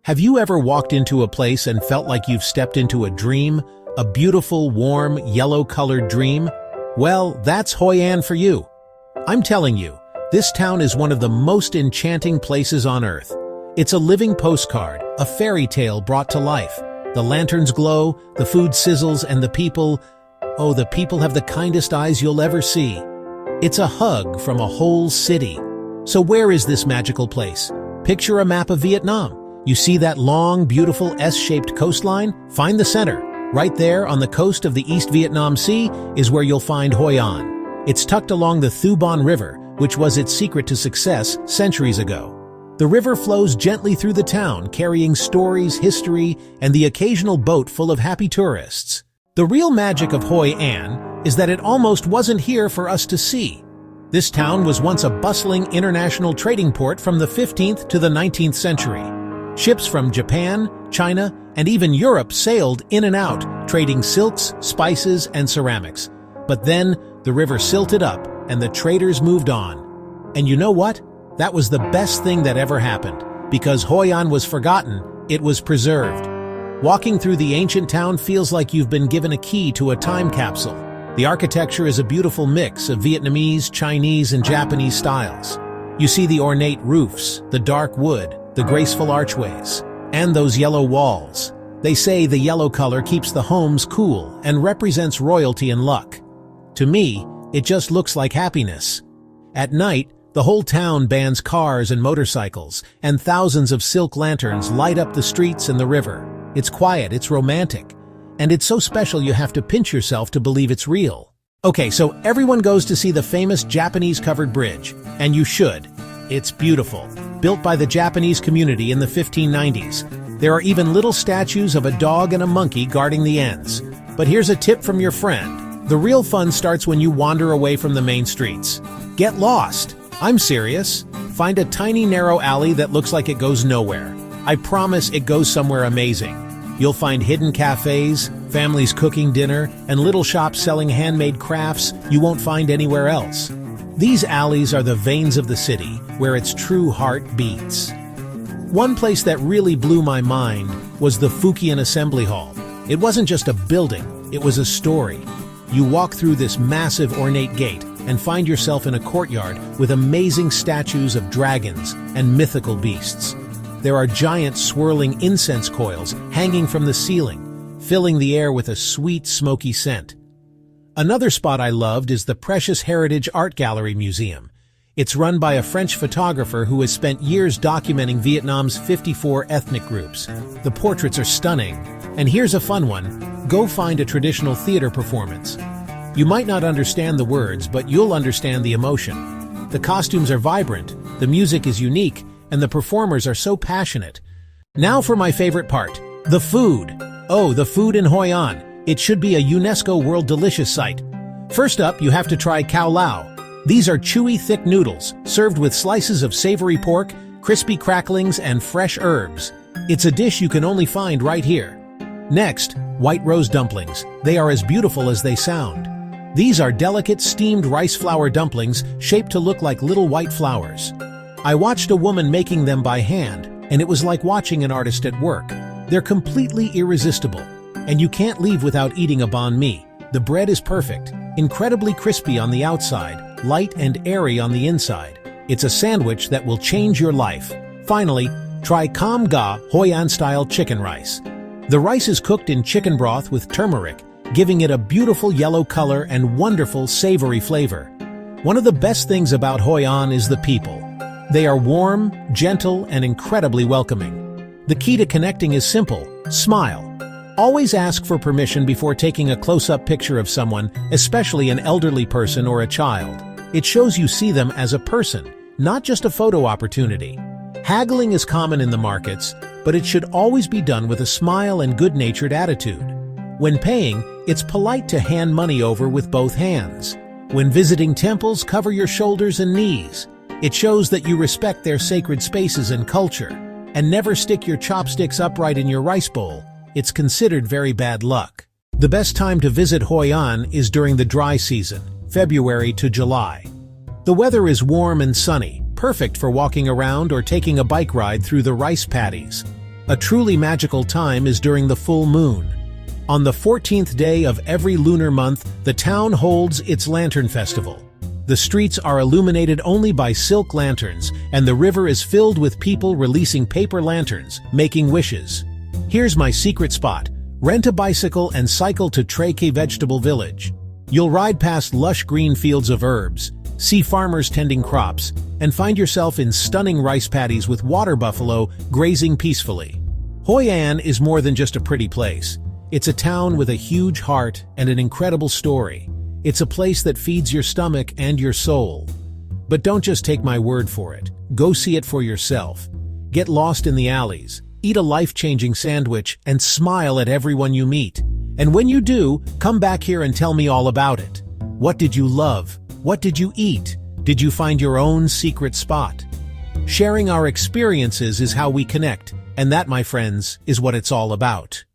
Have you ever walked into a place and felt like you've stepped into a dream? A beautiful, warm, yellow-colored dream? Well, that's Hoi An for you. I'm telling you, this town is one of the most enchanting places on earth. It's a living postcard, a fairy tale brought to life. The lanterns glow, the food sizzles, and the people have the kindest eyes you'll ever see. It's a hug from a whole city. So where is this magical place? Picture a map of Vietnam. You see that long, beautiful S-shaped coastline? Find the center. Right there on the coast of the East Vietnam Sea is where you'll find Hoi An. It's tucked along the Thu Bon River, which was its secret to success centuries ago. The river flows gently through the town, carrying stories, history, and the occasional boat full of happy tourists. The real magic of Hoi An is that it almost wasn't here for us to see. This town was once a bustling international trading port from the 15th to the 19th century. Ships from Japan, China, and even Europe sailed in and out, trading silks, spices, and ceramics. But then, the river silted up, and the traders moved on. And you know what? That was the best thing that ever happened. Because Hoi An was forgotten, it was preserved. Walking through the ancient town feels like you've been given a key to a time capsule. The architecture is a beautiful mix of Vietnamese, Chinese, and Japanese styles. You see the ornate roofs, the dark wood, the graceful archways, and those yellow walls. They say the yellow color keeps the homes cool and represents royalty and luck. To me, it just looks like happiness. At night, the whole town bans cars and motorcycles, and thousands of silk lanterns light up the streets and the river. It's quiet, it's romantic, and it's so special you have to pinch yourself to believe it's real. Okay, so everyone goes to see the famous Japanese-covered bridge, and you should. It's beautiful. Built by the Japanese community in the 1590s. There are even little statues of a dog and a monkey guarding the ends. But here's a tip from your friend. The real fun starts when you wander away from the main streets. Get lost. I'm serious. Find a tiny narrow alley that looks like it goes nowhere. I promise it goes somewhere amazing. You'll find hidden cafes, families cooking dinner, and little shops selling handmade crafts you won't find anywhere else. These alleys are the veins of the city, where its true heart beats. One place that really blew my mind was the Phu An Assembly Hall. It wasn't just a building, it was a story. You walk through this massive ornate gate and find yourself in a courtyard with amazing statues of dragons and mythical beasts. There are giant swirling incense coils hanging from the ceiling, filling the air with a sweet, smoky scent. Another spot I loved is the Precious Heritage Art Gallery Museum. It's run by a French photographer who has spent years documenting Vietnam's 54 ethnic groups. The portraits are stunning. And here's a fun one. Go find a traditional theater performance. You might not understand the words, but you'll understand the emotion. The costumes are vibrant, the music is unique, and the performers are so passionate. Now for my favorite part, the food. Oh, the food in Hoi An. It should be a UNESCO World Delicious site. First up, you have to try Cao Lau. These are chewy, thick noodles, served with slices of savory pork, crispy cracklings, and fresh herbs. It's a dish you can only find right here. Next, white rose dumplings. They are as beautiful as they sound. These are delicate steamed rice flour dumplings shaped to look like little white flowers. I watched a woman making them by hand, and it was like watching an artist at work. They're completely irresistible, and you can't leave without eating a banh mi. The bread is perfect, incredibly crispy on the outside, light and airy on the inside. It's a sandwich that will change your life. Finally, try Cam Ga Hoi An-style chicken rice. The rice is cooked in chicken broth with turmeric, giving it a beautiful yellow color and wonderful savory flavor. One of the best things about Hoi An is the people. They are warm, gentle, and incredibly welcoming. The key to connecting is simple: smile. Always ask for permission before taking a close-up picture of someone, especially an elderly person or a child. It shows you see them as a person, not just a photo opportunity. Haggling is common in the markets, but it should always be done with a smile and good-natured attitude. When paying, it's polite to hand money over with both hands. When visiting temples, cover your shoulders and knees. It shows that you respect their sacred spaces and culture. And never stick your chopsticks upright in your rice bowl. It's considered very bad luck. The best time to visit Hoi An is during the dry season, February to July. The weather is warm and sunny, perfect for walking around or taking a bike ride through the rice paddies. A truly magical time is during the full moon. On the 14th day of every lunar month, the town holds its Lantern Festival. The streets are illuminated only by silk lanterns, and the river is filled with people releasing paper lanterns, making wishes. Here's my secret spot. Rent a bicycle and cycle to Treke Vegetable Village. You'll ride past lush green fields of herbs, see farmers tending crops, and find yourself in stunning rice paddies with water buffalo grazing peacefully. Hoi An is more than just a pretty place. It's a town with a huge heart and an incredible story. It's a place that feeds your stomach and your soul. But don't just take my word for it. Go see it for yourself. Get lost in the alleys, eat a life-changing sandwich, and smile at everyone you meet. And when you do, come back here and tell me all about it. What did you love? What did you eat? Did you find your own secret spot? Sharing our experiences is how we connect, and that, my friends, is what it's all about.